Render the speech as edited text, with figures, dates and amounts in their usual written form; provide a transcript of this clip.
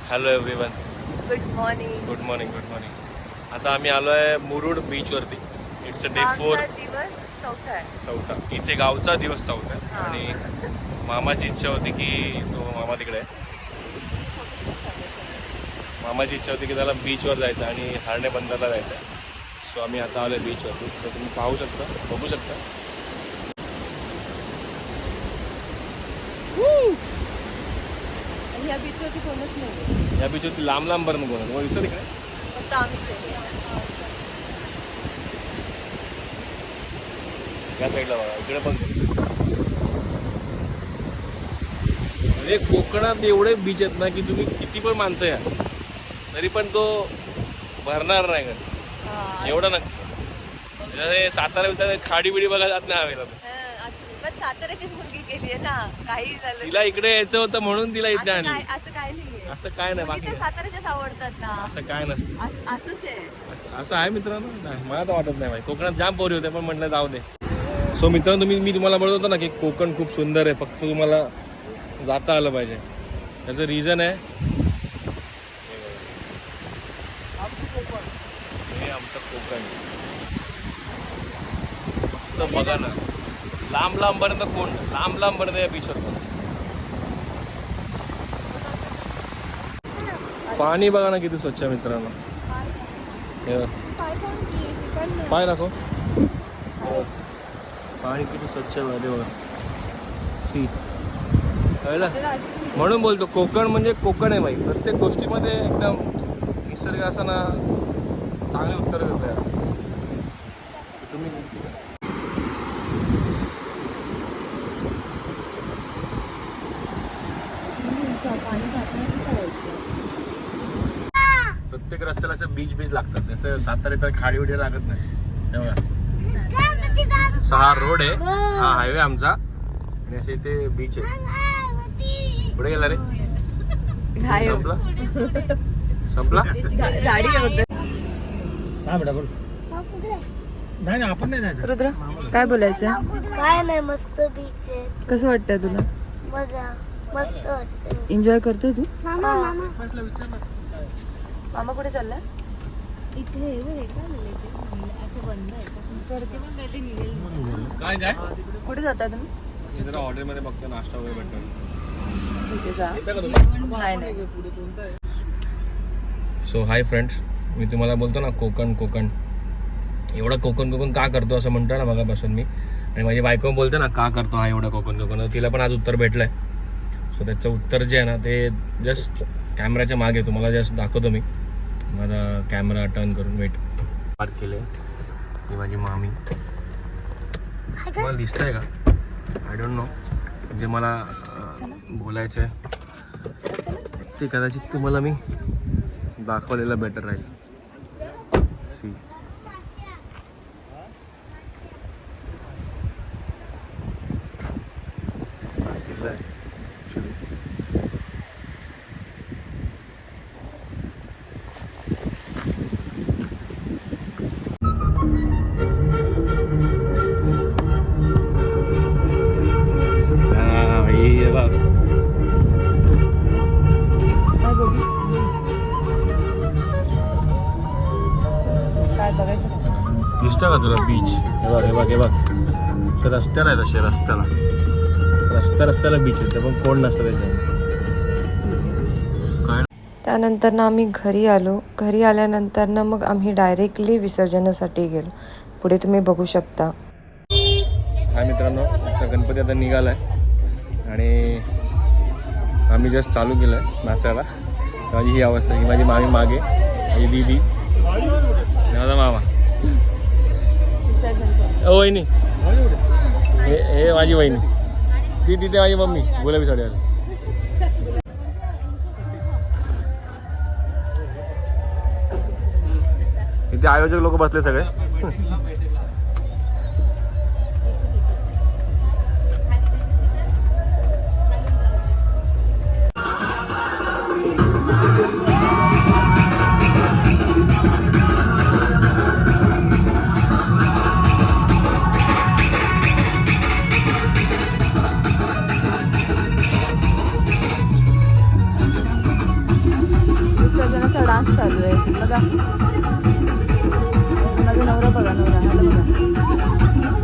Hello everyone. Good morning. Good morning. Good morning. आता आम्ही आलो आहे मुरुड बीचवरती. It's a day 4. दिवस चौथा. इथे गावचा दिवस चौथा आहे आणि मामाची इच्छा होती की तो मामा तिकडे आहे. मामाची इच्छा होती की त्याला बीचवर जायचं आणि हारणे बंदरला जायचं आहे. सो आम्ही आता आलो आहे बीचवरती. सो तुम्ही बघू शकता. या बीचवरती कोणच नाही. या बीचवरती लांब पर्यंत कोण मग दिसत इकडे फक्त आम्हीच आहे. या साईडला बघा, इकडे पण. म्हणजे कोकणात एवढे बीच आहेत ना की तुम्ही किती पण माणसं या तरी पण तो भरणार नाही का एवढं नक्की. सातारा खाडी बिडी बघा जात नाही हवेला. पण साताऱ्याचीच मुलगी केली आहे ना, काही झालं तिला इकडे यायचं होतं म्हणून तिला इथे आणली. असं काय नाही. असं काय नाही बाकी साताऱ्याच्याच आवडतात ना. असं काय नसतं. असंच आहे. असं आहे मित्रांनो. मला तर वाटत नाही. कोकणात जाम पोरी होते पण म्हटलं जाऊ दे. सो मित्रांनो मी तुम्हाला बोलत होतो ना की कोकण खूप सुंदर आहे. फक्त तुम्हाला जाता आलं पाहिजे. त्याचं रिझन आहे हे आमचं कोकण. फक्त बघा ना लांब कोण लांब या बीचवर. पाणी बघा ना किती स्वच्छ आहे मित्रांनो. पाय दाखव. पाणी किती स्वच्छ आहे. सी कळलं. म्हणून बोलतो कोकण म्हणजे कोकण आहे बाई. प्रत्येक गोष्टीमध्ये एकदम निसर्ग असं ना चांगले उत्तर देतो यार. तुम्ही प्रत्येक रस्त्याला असं बीच लागतात. जसं सातारा तर खाडी वगैरे लागत नाही. तेव्हा हा रोड आहे, हा हायवे आमचा आणि असे इथे बीच आहे. पुढे गेला रे संपला गाडी आहे. नाही आपण नाही जायचं. रुद्र काय बोलायचं. काय नाही, मस्त बीच आहे. कसं वाटतंय तुला. मजा मस्त वाटतं. एन्जॉय करतोय तू. मामा मामा कुठे चालला. इथे हे काय बंद आहे काय काय कुठे जाताय तुम्ही. जरा हॉटेलमध्ये बघतो नाश्ता वगैरे भेटतो. ठीक आहे जा. नाही. सो हाय फ्रेंड्स, मी तुम्हाला बोलतो ना कोकण एवढं कोकण का करतो असं म्हणतो ना मगापासून मी. आणि माझी बायको बोलते ना का करतो हा एवढं कोकण. तिला पण आज उत्तर भेटलं आहे. सो त्याचं उत्तर जे आहे ना ते जस्ट कॅमेराच्या मागे तुम्हाला जस्ट दाखवतो मी. माझा कॅमेरा टर्न करून वेट पार्क केले. ही माझी मामी. मला दिसतंय का आय डोंट नो. जे मला बोलायचं आहे ते कदाचित तुम्हाला मी दाखवलेलं बेटर राहील. सी दिसतं का तुला बीच. हे बघ रस्त्याला आहे. तसे रस्त्याला बीच आहे पण कोण नसतं त्याच्यावर. त्यानंतर ना आम्ही घरी आलो. घरी आल्यानंतर ना मग आम्ही डायरेक्टली विसर्जनासाठी गेलो. पुढे तुम्ही बघू शकता. हा मित्रांनो, आमचा गणपती आता निघाला आहे आणि आम्ही जस्ट चालू केलं आहे नाचायला. माझी ही अवस्था. ही माझी मामी मागे, माझी दीदी, माझा मामा, वहिनी, हे माझी वहिनी, ती तिथे माझी मम्मी गुलाबी साडीवाली. इथे आयोजक लोक बसले सगळे. डान्स चालू आहे बघा. माझा नवरा बघा, नवरा हा बघा.